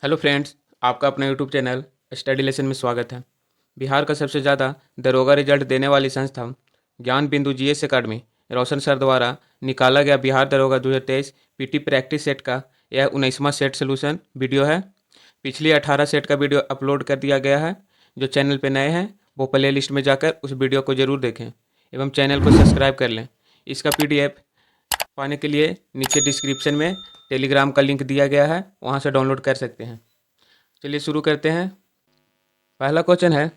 Hello friends, आपका अपना YouTube channel study lesson में स्वागत है। बिहार का सबसे ज़्यादा दरोगा रिजल्ट देने वाली संस्था ज्ञान बिंदु जीएस अकादमी रोशन सर द्वारा निकाला गया बिहार दरोगा 2023 पीटी प्रैक्टिस सेट का यह 19वां सेट सोल्यूशन वीडियो है। पिछली 18 सेट का वीडियो अपलोड कर दिया गया है। जो चैनल पर नए हैं वो प्ले लिस्ट में जाकर उस वीडियो को ज़रूर देखें एवं चैनल को सब्सक्राइब कर लें। इसका PDF पाने के लिए नीचे डिस्क्रिप्शन में टेलीग्राम का लिंक दिया गया है, वहाँ से डाउनलोड कर सकते हैं। चलिए शुरू करते हैं। पहला क्वेश्चन है,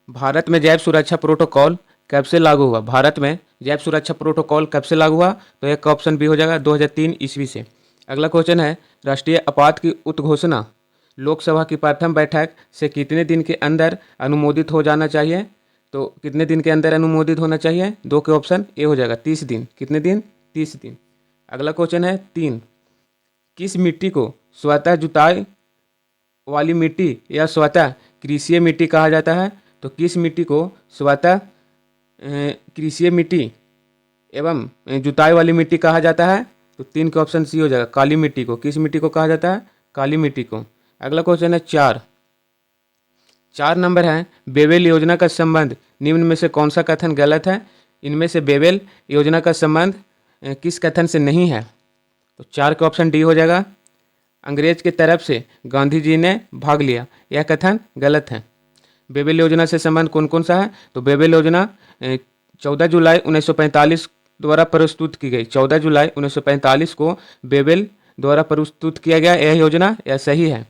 भारत में जैव सुरक्षा प्रोटोकॉल कब से लागू हुआ? भारत में जैव सुरक्षा प्रोटोकॉल कब से लागू हुआ? तो एक ऑप्शन बी हो जाएगा 2003 ईस्वी से। अगला क्वेश्चन है, राष्ट्रीय आपात की उद्घोषणा लोकसभा की प्रथम बैठक से कितने दिन के अंदर अनुमोदित हो जाना चाहिए? तो कितने दिन के अंदर अनुमोदित होना चाहिए? दो के ऑप्शन ए हो जाएगा 30 दिन। कितने दिन? 30 दिन। अगला क्वेश्चन है 3, किस मिट्टी को स्वतः जुताई वाली मिट्टी या स्वतः कृषीय मिट्टी कहा जाता है? तो किस मिट्टी को स्वतः कृषीय मिट्टी एवं जुताई वाली मिट्टी कहा जाता है? तो 3 के ऑप्शन सी हो जाएगा, काली मिट्टी को। किस मिट्टी को कहा जाता है? काली मिट्टी को। अगला क्वेश्चन है 4 नंबर है, बेबेल योजना का संबंध निम्न में से कौन सा कथन गलत है? इनमें से बेबेल योजना का संबंध किस कथन से नहीं है? तो 4 के ऑप्शन डी हो जाएगा, अंग्रेज की तरफ से गांधी जी ने भाग लिया। यह कथन गलत है। बेबेल योजना से संबंध कौन कौन सा है? तो बेबेल योजना 14 जुलाई 1945 द्वारा प्रस्तुत की गई। 14 जुलाई 1945 को बेबेल द्वारा प्रस्तुत किया गया यह योजना, यह सही है।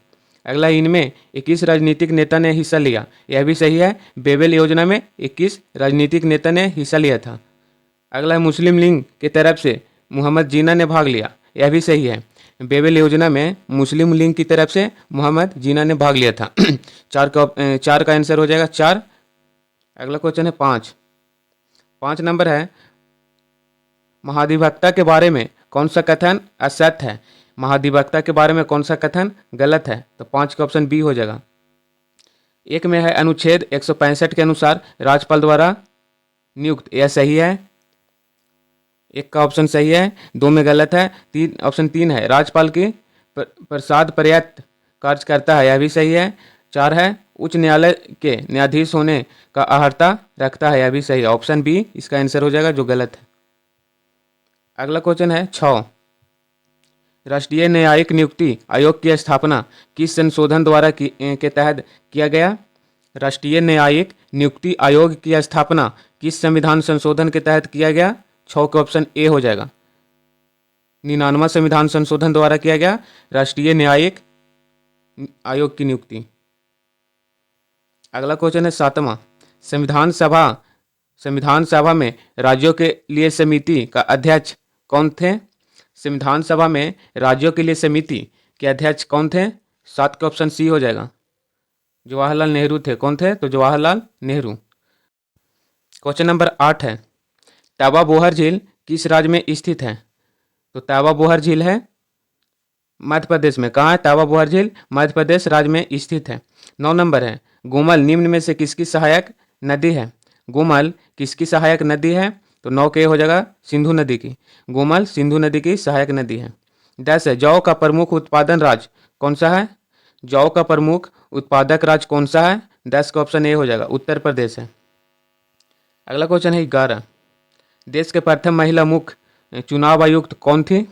अगला, इनमें 21 राजनीतिक नेता ने हिस्सा लिया। यह भी सही है। बेबेल योजना में 21 राजनीतिक नेता ने हिस्सा लिया था। अगला है, मुस्लिम लीग की तरफ से मोहम्मद जीना ने भाग लिया। यह भी सही है। बेबेल योजना में मुस्लिम लीग की तरफ से मोहम्मद जीना ने भाग लिया था। 4 का आंसर हो जाएगा 4। अगला क्वेश्चन है 5 नंबर है, महाधिवक्ता के बारे में कौन सा कथन असत्य है? महाधिवक्ता के बारे में कौन सा कथन गलत है? तो 5 का ऑप्शन बी हो जाएगा। एक में है, अनुच्छेद 165 के अनुसार राज्यपाल द्वारा नियुक्त। यह सही है। एक का ऑप्शन सही है, 2 में गलत है। ऑप्शन 3 है, राज्यपाल की प्रसाद पर्याप्त कार्य करता है। यह भी सही है। 4 है, उच्च न्यायालय के न्यायाधीश होने का अर्हता रखता है। यह भी सही है। ऑप्शन बी इसका आंसर हो जाएगा, जो गलत है। अगला क्वेश्चन है 6, राष्ट्रीय न्यायिक नियुक्ति आयोग की स्थापना किस संशोधन द्वारा के तहत किया गया? राष्ट्रीय न्यायिक नियुक्ति आयोग की स्थापना किस संविधान संशोधन के तहत किया गया? 6 के ऑप्शन ए हो जाएगा, 99वां संविधान संशोधन द्वारा किया गया राष्ट्रीय न्यायिक आयोग की नियुक्ति। अगला क्वेश्चन है 7वां, संविधान सभा में राज्यों के लिए समिति का अध्यक्ष कौन थे? संविधान सभा में राज्यों के लिए समिति के अध्यक्ष कौन थे? 7 के ऑप्शन सी हो जाएगा, जवाहरलाल नेहरू थे। कौन थे? तो जवाहरलाल नेहरू। क्वेश्चन नंबर 8 है, तवा बोहर झील किस राज्य में स्थित है? तो तवा बोहर झील है मध्य प्रदेश में। कहाँ है तवा बोहर झील? मध्य प्रदेश राज्य में स्थित है। 9 नंबर है, गोमल निम्न में से किसकी सहायक नदी है? गोमल किसकी सहायक नदी है? तो 9 के हो जाएगा, सिंधु नदी की। गोमल सिंधु नदी की सहायक नदी है। 10 है, जौ का प्रमुख उत्पादन राज्य कौन सा है? जौ का प्रमुख उत्पादक राज्य कौन सा है? 10 का ऑप्शन ए हो जाएगा, उत्तर प्रदेश है। अगला क्वेश्चन है 11, देश के प्रथम महिला मुख्य चुनाव आयुक्त कौन थी?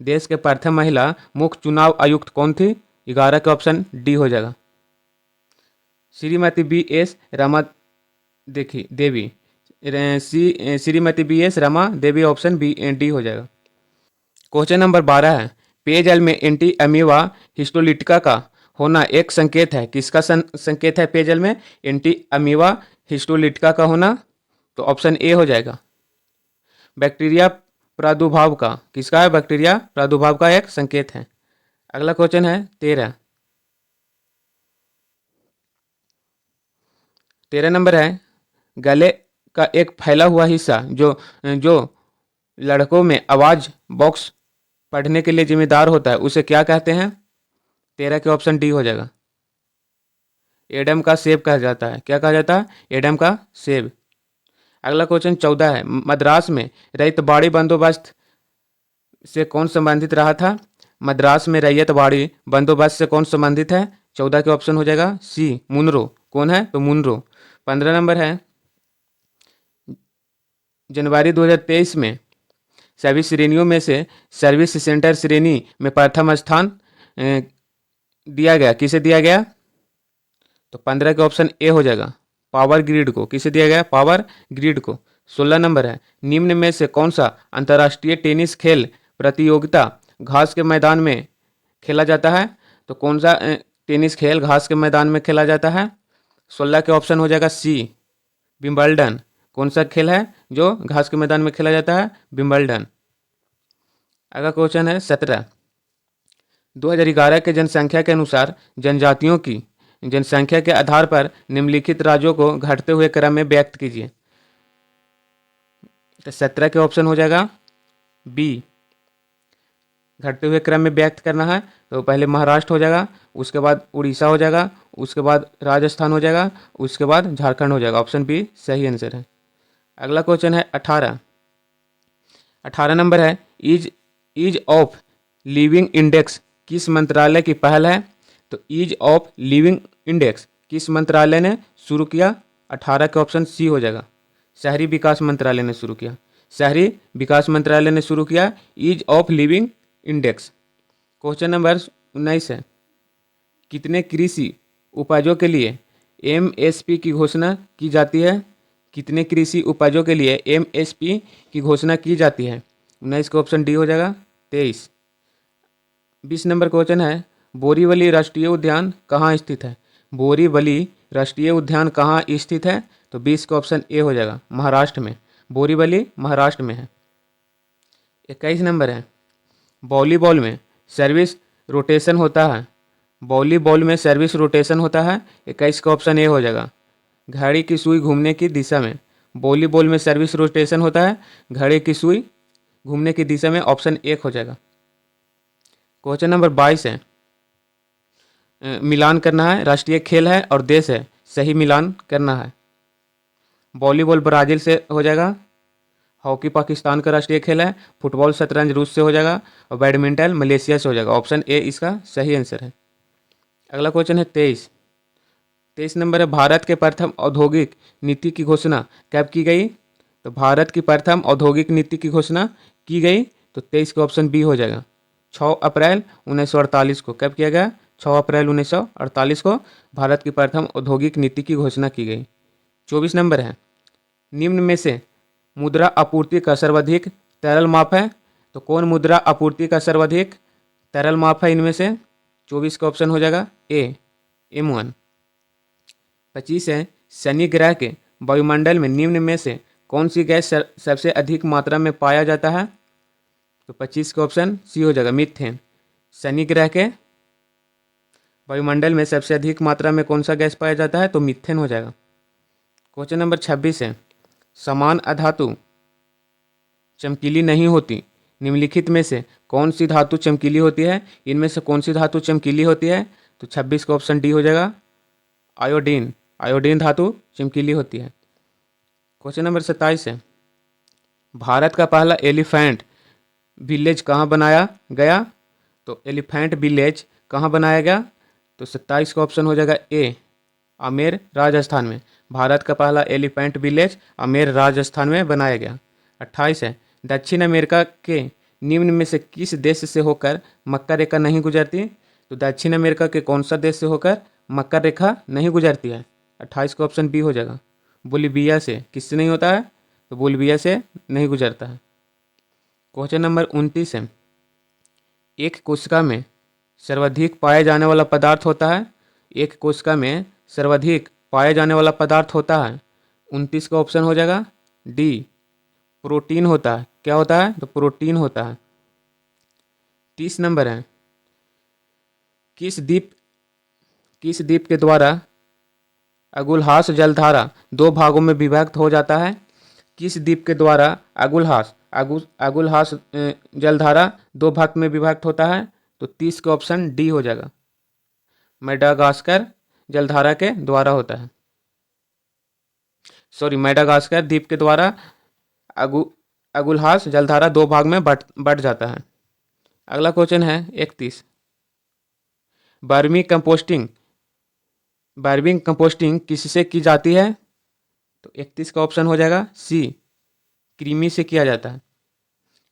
देश के प्रथम महिला मुख्य चुनाव आयुक्त कौन थी? 11 का ऑप्शन डी हो जाएगा, Shrimati BS Rama Devi. Shrimati BS Rama Devi, option D हो जाएगा। क्वेश्चन नंबर 12 है, पेयजल में एंटी अमीबा हिस्टोलिटिका का होना एक संकेत है। किसका संकेत है पेयजल में एंटी अमीबा हिस्टोलिटिका का होना? तो ऑप्शन ए हो जाएगा, बैक्टीरिया प्रादुर्भाव का। किसका है? बैक्टीरिया प्रादुर्भाव का एक संकेत है। अगला क्वेश्चन है 13 नंबर है, गले का एक फैला हुआ हिस्सा जो लड़कों में आवाज बॉक्स पढ़ने के लिए जिम्मेदार होता है, उसे क्या कहते हैं? 13 के ऑप्शन डी हो जाएगा, एडम का सेब कहा जाता है। क्या कहा जाता है? एडम का सेब। अगला क्वेश्चन 14 है, मद्रास में रहित बाड़ी बंदोबस्त से कौन संबंधित रहा था? मद्रास में रैयतवाड़ी बंदोबस्त से कौन संबंधित है? 14 के ऑप्शन हो जाएगा सी, मुनरो। कौन है? तो मुनरो। 15 नंबर है, जनवरी 2023 में सभी श्रेणियों में से सर्विस सेंटर श्रेणी में प्रथम स्थान दिया गया, किसे दिया गया? तो 15 के ऑप्शन ए हो जाएगा, पावर ग्रिड को। किसे दिया गया? पावर ग्रिड को। 16 नंबर है, निम्न में से कौन सा अंतर्राष्ट्रीय टेनिस खेल प्रतियोगिता घास के मैदान में खेला जाता है? तो कौन सा टेनिस खेल घास के मैदान में खेला जाता है? 16 के ऑप्शन हो जाएगा सी, विंबलडन। कौन सा खेल है जो घास के मैदान में खेला जाता है? विंबलडन। अगला क्वेश्चन है 17, 2011 के जनसंख्या के अनुसार जनजातियों की जनसंख्या के आधार पर निम्नलिखित राज्यों को घटते हुए क्रम में व्यक्त कीजिए। तो 17 के ऑप्शन हो जाएगा बी, घटते हुए क्रम में व्यक्त करना है। तो पहले महाराष्ट्र हो जाएगा, उसके बाद उड़ीसा हो जाएगा, उसके बाद राजस्थान हो जाएगा, उसके बाद झारखंड हो जाएगा। ऑप्शन बी सही आंसर है। अगला क्वेश्चन है 18, 18 नंबर है, ईज ऑफ लिविंग इंडेक्स किस मंत्रालय की पहल है? तो ईज ऑफ लिविंग इंडेक्स किस मंत्रालय ने शुरू किया? 18 के ऑप्शन सी हो जाएगा, शहरी विकास मंत्रालय ने शुरू किया। शहरी विकास मंत्रालय ने शुरू किया ease of living index. Question number 19 है, कितने कृषि उपजों के लिए एमएसपी की घोषणा की जाती है? कितने कृषि उपजों के लिए एमएसपी की घोषणा की जाती है? 19 का ऑप्शन डी हो जाएगा, 23। 20 नंबर क्वेश्चन है, बोरीवली राष्ट्रीय उद्यान कहाँ स्थित है? बोरीवली राष्ट्रीय उद्यान कहाँ स्थित है? तो 20 का ऑप्शन ए हो जाएगा, महाराष्ट्र में। बोरीवली महाराष्ट्र में है। 21 नंबर है, वॉलीबॉल में सर्विस रोटेशन होता है। वॉलीबॉल में सर्विस रोटेशन होता है। 21 का ऑप्शन ए हो जाएगा, घड़ी की सुई घूमने की दिशा में। वॉलीबॉल में सर्विस रोटेशन होता है घड़ी की सुई घूमने की दिशा में। ऑप्शन एक हो जाएगा। क्वेश्चन नंबर 22 है, मिलान करना है, राष्ट्रीय खेल है और देश है, सही मिलान करना है। वॉलीबॉल ब्राजील से हो जाएगा, हॉकी पाकिस्तान का राष्ट्रीय खेल है, फुटबॉल शतरंज रूस से हो जाएगा और बैडमिंटन मलेशिया से हो जाएगा। ऑप्शन ए इसका सही आंसर है। अगला क्वेश्चन है 23 नंबर है, भारत के प्रथम औद्योगिक नीति की घोषणा कब की गई? तो भारत की प्रथम औद्योगिक नीति की घोषणा की गई, तो 23 का ऑप्शन बी हो जाएगा, 6 अप्रैल 1948 को। कब किया गया? 6 अप्रैल 1948 को भारत की प्रथम औद्योगिक नीति की घोषणा की गई। 24 नंबर है, निम्न में से मुद्रा आपूर्ति का सर्वाधिक तरल माप है? तो कौन मुद्रा आपूर्ति का सर्वाधिक तरल माप है इनमें से? 24 का ऑप्शन हो जाएगा ए, M1। 25 है, शनि ग्रह के वायुमंडल में निम्न में से कौन सी गैस सबसे अधिक मात्रा में पाया जाता है? तो 25 का ऑप्शन सी हो जाएगा, मीथेन। शनि ग्रह के वायुमंडल में सबसे अधिक मात्रा में कौन सा गैस पाया जाता है? तो मीथेन हो जाएगा। क्वेश्चन नंबर 26 है, समान अधातु चमकीली नहीं होती, निम्नलिखित में से कौन सी धातु चमकीली होती है? इनमें से कौन सी धातु चमकीली होती है? तो 26 का ऑप्शन डी हो जाएगा, आयोडीन। आयोडीन धातु चमकीली होती है। क्वेश्चन नंबर 27 है, भारत का पहला एलिफेंट विलेज कहाँ बनाया गया? तो एलिफेंट विलेज कहाँ बनाया गया? तो 27 का ऑप्शन हो जाएगा ए, आमेर राजस्थान में। भारत का पहला एलिफेंट विलेज आमेर राजस्थान में बनाया गया। 28 है, दक्षिण अमेरिका के निम्न में से किस देश से होकर मक्का रेखा नहीं गुजरती? तो दक्षिण अमेरिका के कौन सा देश से होकर मक्का रेखा नहीं गुजरती है? 28 का ऑप्शन बी हो जाएगा, बोलिविया से। किससे नहीं होता है? तो बोलिविया से नहीं गुजरता है। क्वेश्चन नंबर 29 है, एक कोशिका में सर्वाधिक पाया जाने वाला पदार्थ होता है? एक कोशिका में सर्वाधिक पाया जाने वाला पदार्थ होता है। 29 का ऑप्शन हो जाएगा डी, प्रोटीन होता है। क्या होता है? तो प्रोटीन होता है। 30 नंबर है, किस द्वीप के द्वारा अगुलहास जलधारा दो भागों में विभक्त हो जाता है? किस द्वीप के द्वारा अगुलहास जलधारा दो भाग में विभक्त होता है? तो 30 का ऑप्शन डी हो जाएगा, मेडागास्कर जलधारा के द्वारा होता है। मेडागास्कर द्वीप के द्वारा अगुलहास जलधारा दो भाग में बट जाता है। अगला क्वेश्चन है 31, वर्मी कंपोस्टिंग किससे की जाती है? तो 31 का ऑप्शन हो जाएगा सी, कृमि से किया जाता है।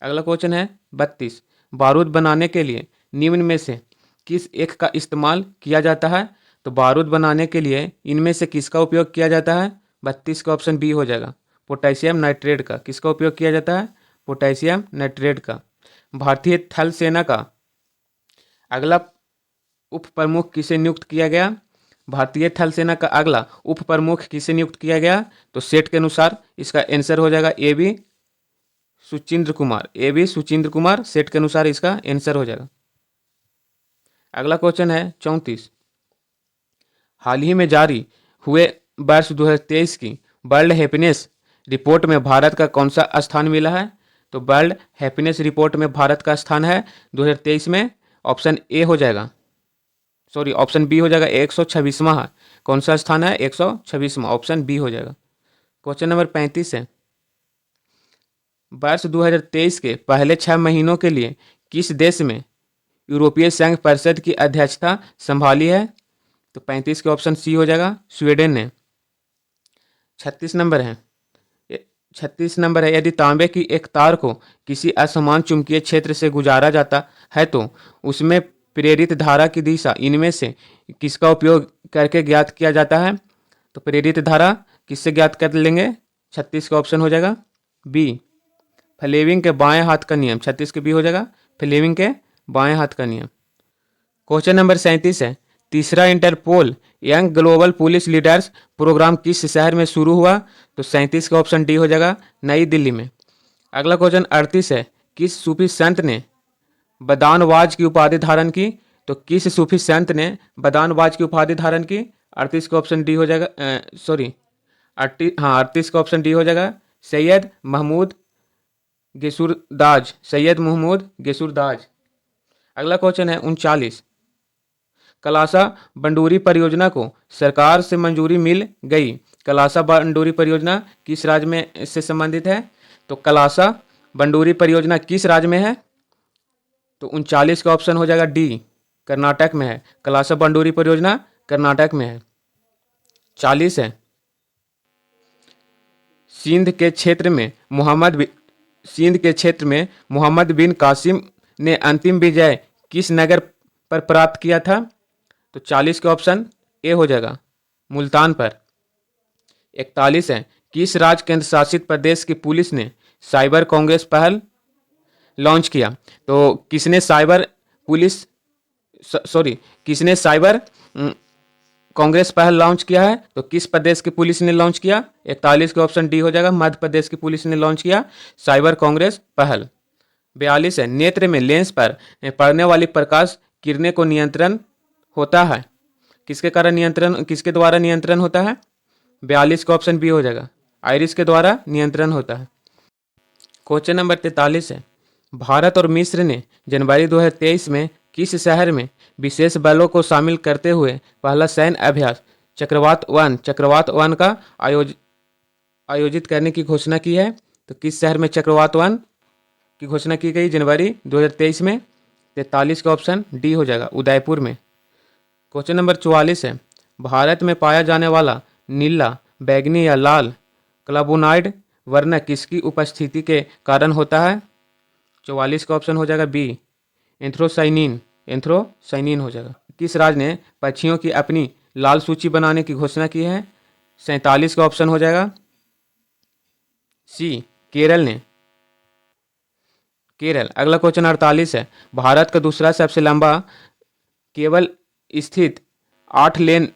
अगला क्वेश्चन है 32, बारूद बनाने के लिए निम्न में से किस एक का इस्तेमाल किया जाता है? तो बारूद बनाने के लिए इनमें से किसका उपयोग किया जाता है? 32 का ऑप्शन बी हो जाएगा, पोटेशियम नाइट्रेट का। किसका उपयोग किया जाता है? पोटेशियम नाइट्रेट का। भारतीय थल सेना का अगला उप प्रमुख किसे नियुक्त किया गया? भारतीय थल सेना का अगला उप प्रमुख किसे नियुक्त किया गया? तो सेट के अनुसार इसका आंसर हो जाएगा A B Suchindra Kumar. A B Suchindra Kumar set के अनुसार इसका आंसर हो जाएगा। अगला क्वेश्चन है 34, हाल ही में जारी हुए वर्ष 2023 की वर्ल्ड हैप्पीनेस रिपोर्ट में भारत का कौन सा स्थान मिला है? तो वर्ल्ड हैप्पीनेस रिपोर्ट में भारत का स्थान है 2023 में ऑप्शन ए हो जाएगा, सॉरी ऑप्शन बी हो जाएगा 126वां है। कौन सा स्थान है? 126वां, ऑप्शन बी हो जाएगा। क्वेश्चन नंबर 35 है, वर्ष 2023 के पहले 6 महीनों के लिए किस देश में यूरोपीय संघ परिषद की अध्यक्षता संभाली है? तो 35 के ऑप्शन सी हो जाएगा, स्वीडन ने। 36 नंबर है, 36 नंबर है, यदि तांबे की एक तार को किसी असमान चुंबकीय क्षेत्र से गुजारा जाता है तो उसमें प्रेरित धारा की दिशा इनमें से किसका उपयोग करके ज्ञात किया जाता है? तो प्रेरित धारा किससे ज्ञात कर लेंगे? 36 का ऑप्शन हो जाएगा बी, फ्लेमिंग के बाएं हाथ का नियम। 36 के बी हो जाएगा, फ्लेमिंग के बाएं हाथ का नियम। क्वेश्चन नंबर 37 है, तीसरा Interpol young global police leaders programme किस शहर में शुरू हुआ? तो 37 का ऑप्शन डी हो जाएगा, नई दिल्ली में। अगला क्वेश्चन 38 है, किस सूफी संत ने बदानवाज की उपाधि धारण की? तो किस सूफी संत ने बदानवाज की उपाधि धारण की? 38 का ऑप्शन डी हो जाएगा, सॉरी 38 का ऑप्शन डी हो जाएगा, सैयद महमूद गेसुरदाज, सैयद महमूद गेसुरदाज। अगला क्वेश्चन है 39, कलासा बंडूरी परियोजना को सरकार से मंजूरी मिल गई। कलासा बंडूरी परियोजना किस राज्य में इससे संबंधित है? तो कलासा बंडूरी परियोजना किस राज्य में है? तो 39 का ऑप्शन हो जाएगा डी, कर्नाटक में है। कलासा बंडूरी परियोजना कर्नाटक में है। 40 है, सिंध के क्षेत्र में मोहम्मद बिन कासिम ने अंतिम विजय किस नगर पर प्राप्त किया था? तो 40 का ऑप्शन ए हो जाएगा, मुल्तान पर। 41 है, किस राज्य केंद्र शासित प्रदेश की पुलिस ने साइबर कांग्रेस पहल लॉन्च किया? तो किसने साइबर कांग्रेस पहल लॉन्च किया है? तो किस प्रदेश की पुलिस ने लॉन्च किया? 41 का ऑप्शन डी हो जाएगा, मध्य प्रदेश की पुलिस ने लॉन्च किया साइबर कांग्रेस पहल। 42 है, नेत्र में लेंस पर पड़ने वाली प्रकाश किरणें को नियंत्रण होता है, किसके द्वारा नियंत्रण होता है? 42 का ऑप्शन बी हो जाएगा, आइरिस के द्वारा नियंत्रण होता है। क्वेश्चन नंबर 43 है, भारत और मिस्र ने जनवरी 2023 में किस शहर में विशेष बलों को शामिल करते हुए पहला सैन्य अभ्यास चक्रवात वन का आयोजित करने की घोषणा की है? तो किस शहर में चक्रवात वन की घोषणा की गई जनवरी 2023 में? 43 का ऑप्शन डी हो जाएगा, उदयपुर में। क्वेश्चन नंबर 44 है, भारत में पाया जाने वाला नीला, बैगनी या लाल क्लावोनॉइड वर्ण किसकी उपस्थिति के कारण होता है? 44 का ऑप्शन हो जाएगा बी, एंथ्रोसाइनिन हो जाएगा। किस राज्य ने पक्षियों की अपनी लाल सूची बनाने की घोषणा की है? 47 का ऑप्शन हो जाएगा सी, केरल ने। अगला क्वेश्चन 48 है, भारत का दूसरा सबसे लंबा केबल स्थित 8 लेन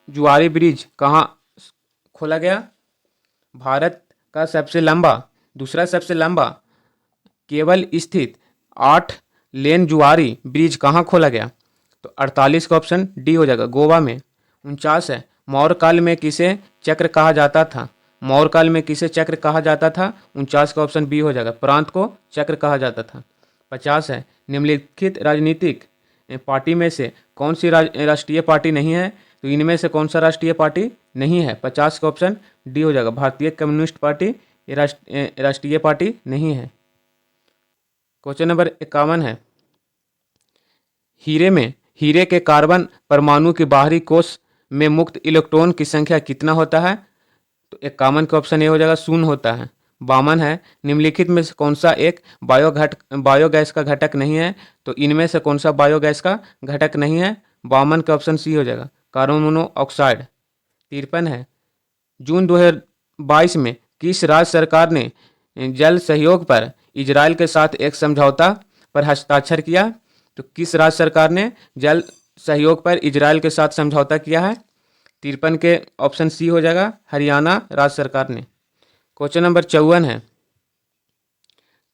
जुआरी ब्रिज कहाँ खोला गया? भारत का दूसरा सबसे लंबा केबल स्थित 8 लेन जुआरी ब्रिज कहाँ खोला गया? तो 48 का ऑप्शन डी हो जाएगा, गोवा में। 49 है, मौर्य काल में किसे चक्र कहा जाता था? 49 का ऑप्शन बी हो जाएगा, प्रांत को चक्र कहा जाता था। 50 है, निम्नलिखित राजनीतिक पार्टी में से कौन सी राष्ट्रीय पार्टी नहीं है? तो इनमें से कौन सा राष्ट्रीय पार्टी नहीं है? 50 का ऑप्शन डी हो जाएगा, भारतीय कम्युनिस्ट पार्टी राष्ट्रीय पार्टी नहीं है। क्वेश्चन नंबर 51 है, हीरे के कार्बन परमाणु के बाहरी कोश में मुक्त इलेक्ट्रॉन की संख्या कितना होता है? तो एक कॉमन का ऑप्शन ए हो जाएगा, शून्य होता है। बामन है, निम्नलिखित में से कौन सा एक बायोगैस का घटक नहीं है? तो इनमें से कौन सा बायोगैस का घटक नहीं है? बामन का ऑप्शन सी हो जाएगा, कार्बन मोनोऑक्साइड। 53 है, जून 2022 में किस राज्य सरकार ने जल सहयोग पर इजराइल के साथ एक समझौता पर हस्ताक्षर किया? तो किस राज्य सरकार ने जल सहयोग पर इजराइल के साथ समझौता किया है? 53 के ऑप्शन सी हो जाएगा, हरियाणा राज्य सरकार ने। क्वेश्चन नंबर 54 है,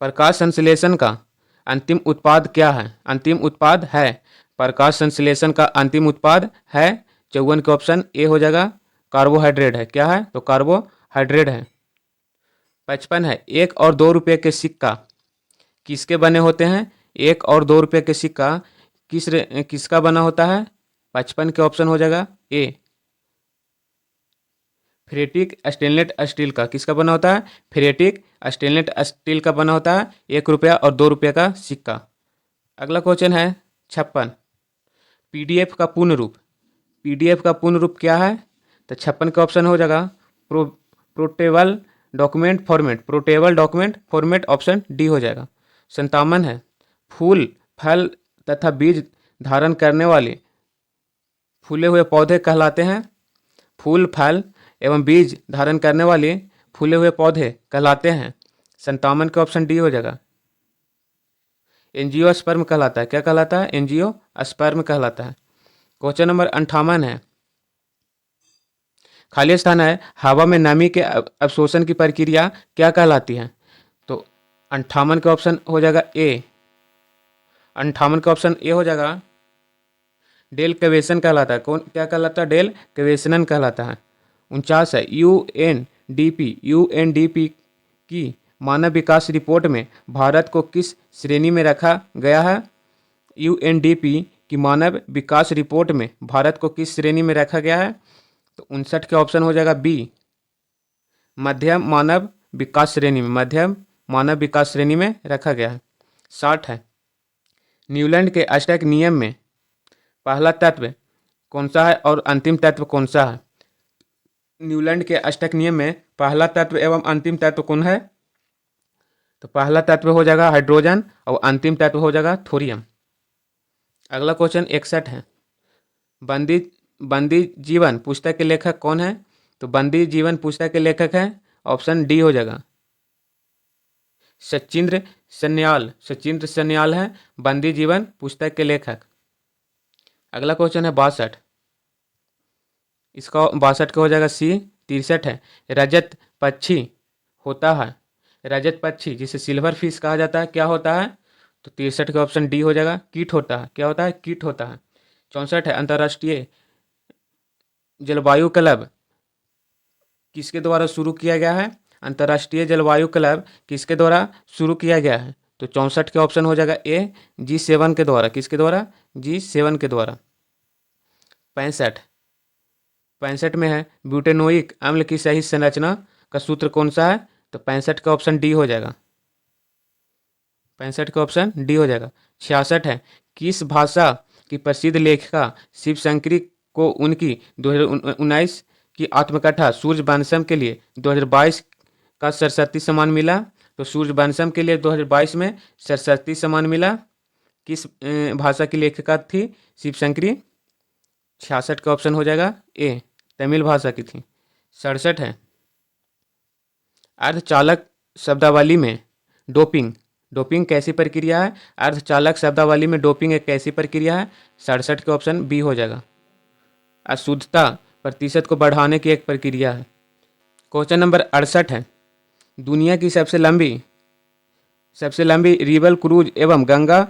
प्रकाश संश्लेषण का अंतिम उत्पाद क्या है? अंतिम उत्पाद है, प्रकाश संश्लेषण का अंतिम उत्पाद है। 54 के ऑप्शन ए हो जाएगा, कार्बोहाइड्रेट है। क्या है? तो कार्बोहाइड्रेट है। 55 है, 1 और 2 रुपये के सिक्का किसके बने होते हैं? 1 और 2 रुपये के सिक्का किसका बना होता है? 55 के ऑप्शन हो जाएगा ए, फेरेटिक स्टेनलेस स्टील का। किसका बना होता है? फेरेटिक स्टेनलेस स्टील का बना होता है 1 रुपया और 2 रुपये का सिक्का। अगला क्वेश्चन है 56, पीडीएफ का पूर्ण रूप। पीडीएफ का पूर्ण रूप क्या है? तो 56 का ऑप्शन हो जाएगा portable document format. Portable document format option D हो जाएगा। 57 है, फूल फल तथा बीज धारण करने वाले फूले हुए पौधे कहलाते हैं। फूल फल एवं बीज धारण करने वाले फूले हुए पौधे कहलाते हैं। 57 का ऑप्शन डी हो जाएगा, एंजियोस्पर्म कहलाता है। क्या कहलाता है? एंजियोस्पर्म कहलाता है। क्वेश्चन नंबर 58 है, खाली स्थान है, हवा में नमी के अवशोषण की प्रक्रिया क्या कहलाती है? तो 58 का ऑप्शन हो जाएगा ए, 58 का ऑप्शन ए हो जाएगा, डेल कवेशन कहलाता है। कौन क्या कहलाता है? डेल कवेशनन कहलाता है। 49 है, यूएनडीपी की मानव विकास रिपोर्ट में भारत को किस श्रेणी में रखा गया है? यूएनडीपी की मानव विकास रिपोर्ट में भारत को किस श्रेणी में रखा गया है? तो 59 के ऑप्शन हो जाएगा बी, मध्यम मानव विकास श्रेणी में। मध्यम मानव विकास श्रेणी में रखा गया है। 60 है, न्यूलैंड के अष्टक नियम में पहला तत्व कौन सा है और अंतिम तत्व कौन सा है? न्यूलैंड के अष्टक नियम में पहला तत्व एवं अंतिम तत्व कौन है? तो पहला तत्व हो जाएगा हाइड्रोजन और अंतिम तत्व हो जाएगा थोरियम। अगला क्वेश्चन 61 है, बंदी जीवन पुस्तक के लेखक कौन है? तो बंदी जीवन पुस्तक के लेखक है, ऑप्शन डी हो जाएगा, सचिंद्र सन्याल। सचिंद्र सन्याल है बंदी जीवन पुस्तक के लेखक। अगला क्वेश्चन है 62, इसका 62 का हो जाएगा सी। 63 है, रजत पक्षी होता है। रजत पक्षी जिसे सिल्वर फिश कहा जाता है क्या होता है? तो 63 का ऑप्शन डी हो जाएगा, कीट होता है। क्या होता है? कीट होता है। 64 है, अंतर्राष्ट्रीय जलवायु क्लब किसके द्वारा शुरू किया गया है? अंतर्राष्ट्रीय जलवायु क्लब किसके द्वारा शुरू किया गया है? तो 64 के ऑप्शन हो जाएगा ए, G7 के द्वारा। किसके द्वारा? G7 के द्वारा। 65 में है, ब्यूटेनोइक अम्ल की सही संरचना का सूत्र कौन सा है? तो 65 का ऑप्शन डी हो जाएगा, 65 का ऑप्शन डी हो जाएगा। 66 है, किस भाषा की प्रसिद्ध लेखिका शिव शंकरी को उनकी 2019 की आत्मकथा सूर्यवंशम के लिए 2022 का सरस्वती सम्मान मिला? तो सूर्यवंशम के लिए 2022 में सरस्वती सम्मान मिला। किस भाषा की लेखिका थी शिव शंकरी? 66 का ऑप्शन हो जाएगा ए, तमिल भाषा की थी। 67 है, अर्धचालक शब्दावली में डोपिंग कैसी प्रक्रिया है? अर्धचालक शब्दावली में डोपिंग एक कैसी प्रक्रिया है? 67 के ऑप्शन बी हो जाएगा, अशुद्धता प्रतिशत को बढ़ाने की एक प्रक्रिया है। क्वेश्चन नंबर 68 है, दुनिया की सबसे लंबी रिवर क्रूज एवं गंगा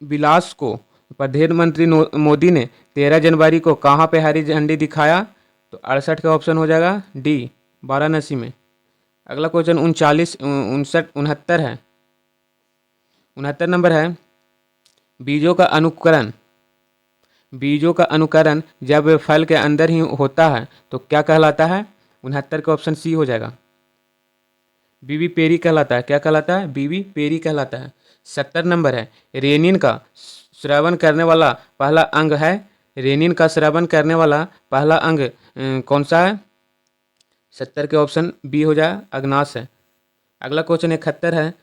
विलास को प्रधानमंत्री मोदी ने 13 जनवरी को कहाँ पे हरी झंडी दिखाया? तो 68 का ऑप्शन हो जाएगा डी, वाराणसी में। अगला क्वेश्चन 69 है, 69 नंबर है, बीजों का अनुकरण जब वे फल के अंदर ही होता है तो क्या कहलाता है? 69 का ऑप्शन सी हो जाएगा, बीवी पेरी कहलाता है। क्या कहलाता है? बीवी पेरी कहलाता है। 70 नंबर है, रेनिन का स्रावन करने वाला पहला अंग है? रेनिन का स्रावन करने वाला पहला अंग कौन सा है? 70 के ऑप्शन बी हो जाए, अग्नाश है। अगला क्वेश्चन 71 है,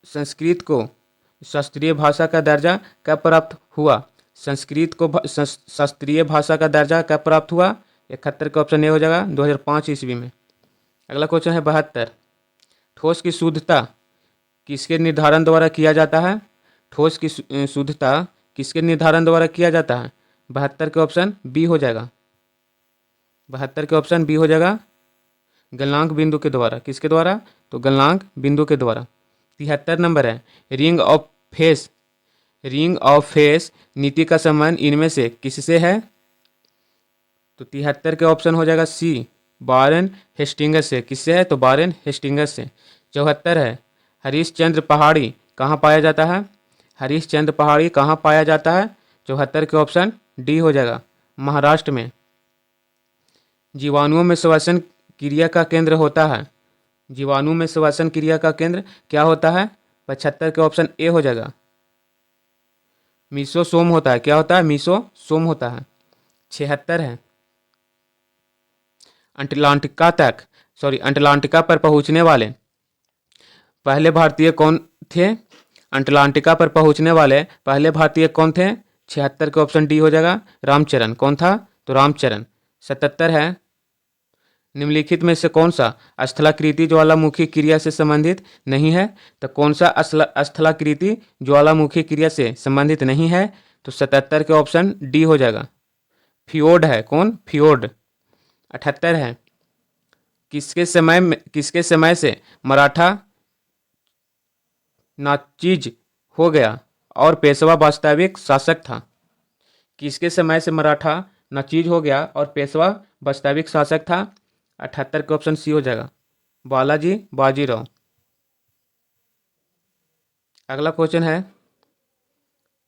संस्कृत को शास्त्रीय भाषा का दर्जा कब प्राप्त हुआ? संस्कृत को शास्त्रीय भाषा का दर्जा कब प्राप्त हुआ? 71 का ऑप्शन ए हो जाएगा, 2005 ईस्वी में। अगला क्वेश्चन है 72, ठोस की शुद्धता किसके निर्धारण द्वारा किया जाता है? ठोस की शुद्धता किसके निर्धारण द्वारा किया जाता है? 72 के ऑप्शन बी हो जाएगा, 72 के ऑप्शन बी हो जाएगा, गलनांक बिंदु के द्वारा। किसके द्वारा? तो गलनांक बिंदु के द्वारा। 73 नंबर है, ring of face, ring of face नीति का संबंध इनमें से किससे है? तो 73 के ऑप्शन हो जाएगा सी, वारेन हेस्टिंगस से। किससे है? तो वारेन हेस्टिंगस से। 74 है, हरीशचंद्र पहाड़ी कहाँ पाया जाता है? हरीशचंद्र पहाड़ी कहाँ पाया जाता है? 74 के ऑप्शन डी हो जाएगा, महाराष्ट्र में। जीवाणुओं में श्वसन क्रिया का केंद्र होता है? जीवाणु में श्वसन क्रिया का केंद्र क्या होता है? 75 के ऑप्शन ए हो जाएगा, मीसोसोम होता है। क्या होता है? मीसोसोम होता है। 76 है, अंटार्कटिका पर पहुंचने वाले पहले भारतीय कौन थे? अंटार्कटिका पर पहुंचने वाले पहले भारतीय कौन थे? 76 के ऑप्शन डी हो जाएगा, रामचरण। कौन था? तो रामचरण। 77 है, निम्नलिखित में से कौन सा स्थलाकृति ज्वालामुखी क्रिया से संबंधित नहीं है? तो कौन सा स्थलाकृति ज्वालामुखी क्रिया से संबंधित नहीं है? तो 77 के ऑप्शन डी हो जाएगा, फियोर्ड है। कौन? फियोर्ड। 78 है, किसके समय से मराठा नाचीज हो गया और पेशवा वास्तविक शासक था? किसके समय से मराठा नाचीज हो गया और पेशवा वास्तविक शासक था? 78 के ऑप्शन सी हो जाएगा, बालाजी बाजीराव। अगला क्वेश्चन है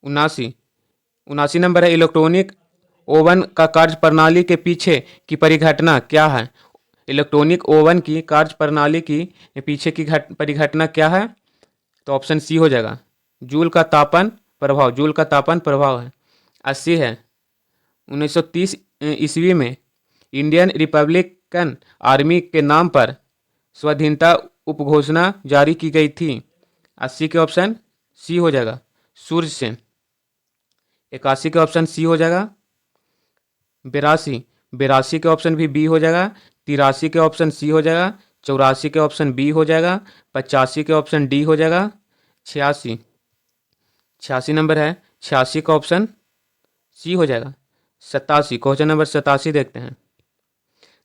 79 नंबर है, इलेक्ट्रॉनिक ओवन का कार्य प्रणाली के पीछे की परिघटना क्या है? इलेक्ट्रॉनिक ओवन की कार्य प्रणाली की पीछे की परिघटना क्या है? तो ऑप्शन सी हो जाएगा, जूल का तापन प्रभाव। जूल का तापन प्रभाव है। 80 है, 1930 ईस्वी में इंडियन रिपब्लिकन आर्मी के नाम पर स्वाधीनता उपघोषणा जारी की गई थी। 80 के ऑप्शन सी हो जाएगा, सूर्य सेन। 81 के ऑप्शन सी हो जाएगा, 82 के ऑप्शन भी बी हो जाएगा, 83 के ऑप्शन सी हो जाएगा, 84 के ऑप्शन बी हो जाएगा, 85 के ऑप्शन डी हो जाएगा, 86 नंबर है, 86 का ऑप्शन सी हो जाएगा। 87 क्वेश्चन नंबर 87 देखते हैं,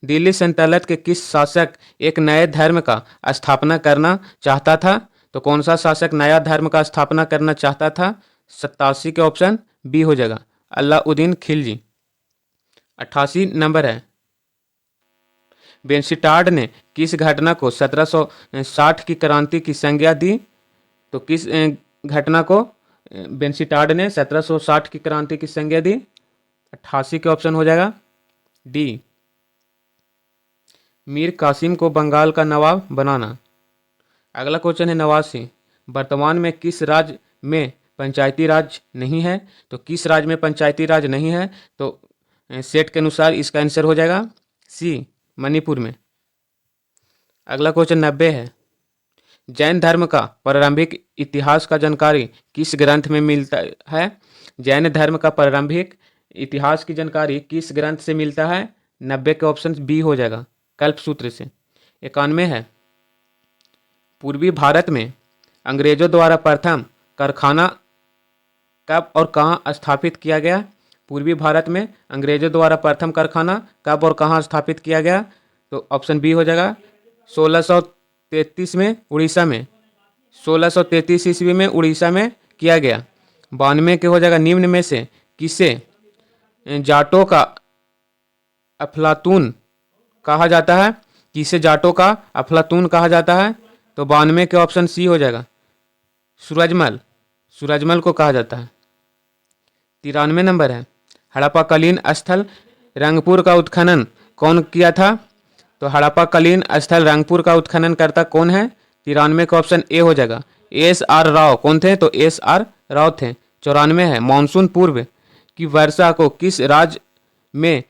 दिल्ली सल्तनत के किस शासक एक नए धर्म का स्थापना करना चाहता था? तो कौन सा शासक नया धर्म का स्थापना करना चाहता था? 87 के ऑप्शन बी हो जाएगा, अलाउद्दीन खिलजी। 88 नंबर है, बेनस्टाड ने किस घटना को 1760 की क्रांति की संज्ञा दी? तो किस घटना को बेनस्टाड ने 1760 की क्रांति की संज्ञा दी? 88 के ऑप्शन हो जाएगा डी, मीर कासिम को बंगाल का नवाब बनाना। अगला क्वेश्चन है 89, वर्तमान में किस राज्य में पंचायती राज नहीं है? तो किस राज्य में पंचायती राज नहीं है? तो सेट के अनुसार इसका आंसर हो जाएगा सी, मणिपुर में। अगला क्वेश्चन 90 है, जैन धर्म का प्रारंभिक इतिहास का जानकारी किस ग्रंथ में मिलता है? जैन धर्म का प्रारंभिक इतिहास की जानकारी किस ग्रंथ से मिलता है? 90 के ऑप्शन बी हो जाएगा, कल्पसूत्र से। 91 है, पूर्वी भारत में अंग्रेजों द्वारा प्रथम कारखाना कब और कहाँ स्थापित किया गया? पूर्वी भारत में अंग्रेजों द्वारा प्रथम कारखाना कब और कहाँ स्थापित किया गया? तो ऑप्शन बी हो जाएगा, 1633 में उड़ीसा में। 1633 ईस्वी में उड़ीसा में किया गया। 92 के हो जाएगा, निम्न में से किसे जाटों का अफलातून कहा जाता है? किसे जाटों का अफलातून कहा जाता है? तो 92 के ऑप्शन सी हो जाएगा, सूरजमल। सूरजमल को कहा जाता है। 93 नंबर है, हड़प्पाकालीन स्थल रंगपुर का उत्खनन कौन किया था? तो हड़प्पाकालीन स्थल रंगपुर का उत्खनन करता कौन है? 93 का ऑप्शन ए हो जाएगा, एस आर राव। कौन थे? तो एस आर राव थे। 94 है मानसून पूर्व की वर्षा को किस राज्य में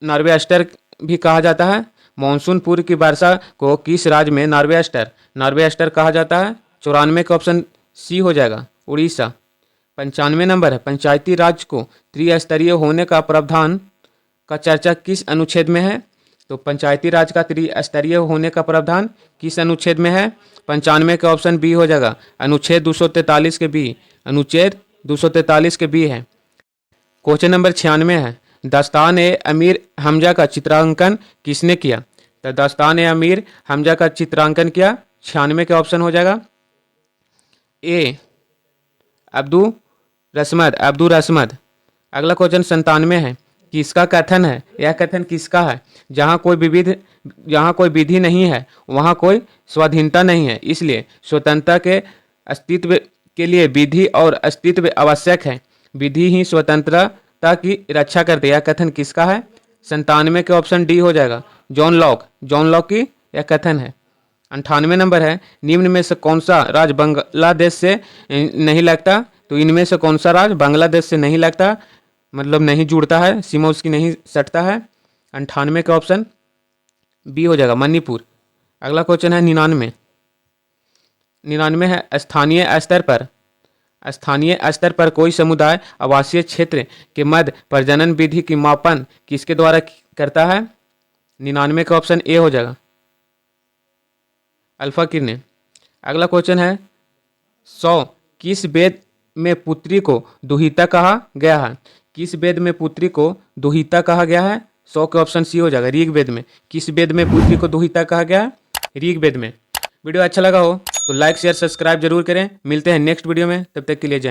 नॉर्वेस्टर भी कहा जाता है? मानसून पूर्व की वर्षा को किस राज्य में नॉर्वेस्टर कहा जाता है? 94 का ऑप्शन सी हो जाएगा, उड़ीसा। 95 नंबर है पंचायती राज को त्रिस्तरीय होने का प्रावधान का चर्चा किस अनुच्छेद में है? तो पंचायती राज का त्रिस्तरीय होने का प्रावधान किस अनुच्छेद में है? 95 का ऑप्शन बी हो जाएगा, अनुच्छेद 243 के बी। अनुच्छेद 243 के बी है। क्वेश्चन नंबर 96 है दास्तान-ए-अमीर हमजा का चित्रांकन किसने किया? तो दास्तान-ए-अमीर हमजा का चित्रांकन किया 96 के ऑप्शन हो जाएगा ए अब्दुल रसमद। अगला क्वेश्चन 97 है किसका कथन है? यह कथन किसका है? जहाँ कोई विधि नहीं है वहाँ कोई स्वाधीनता नहीं है, इसलिए स्वतंत्रता के अस्तित्व के लिए विधि और अस्तित्व आवश्यक है। विधि ही स्वतंत्रता की रक्षा करती है। यह कथन किसका है? 97 के ऑप्शन डी हो जाएगा, जॉन लॉक की यह कथन है। 98 नंबर है निम्न में से कौन सा राज्य बांग्लादेश से नहीं लगता? तो इनमें से कौन सा राज्य बांग्लादेश से नहीं लगता, मतलब नहीं जुड़ता है, सीमा उसकी नहीं सटता है? 98 का ऑप्शन बी हो जाएगा, मणिपुर। अगला क्वेश्चन है 99 है स्थानीय स्तर पर कोई समुदाय आवासीय क्षेत्र के मध्य प्रजनन विधि की मापन किसके द्वारा करता है? 99 का ऑप्शन ए हो जाएगा, अल्फा किरणें। अगला क्वेश्चन है 100 किस वेद में पुत्री को दुहिता कहा गया है? किस वेद में पुत्री को दुहिता कहा गया है? 100 के ऑप्शन सी हो जाएगा, ऋग्वेद में। किस वेद में पुत्री को दुहिता कहा गया है? ऋग्वेद में। वीडियो अच्छा लगा हो तो लाइक शेयर सब्सक्राइब जरूर करें। मिलते हैं नेक्स्ट वीडियो में, तब तक के लिए जय।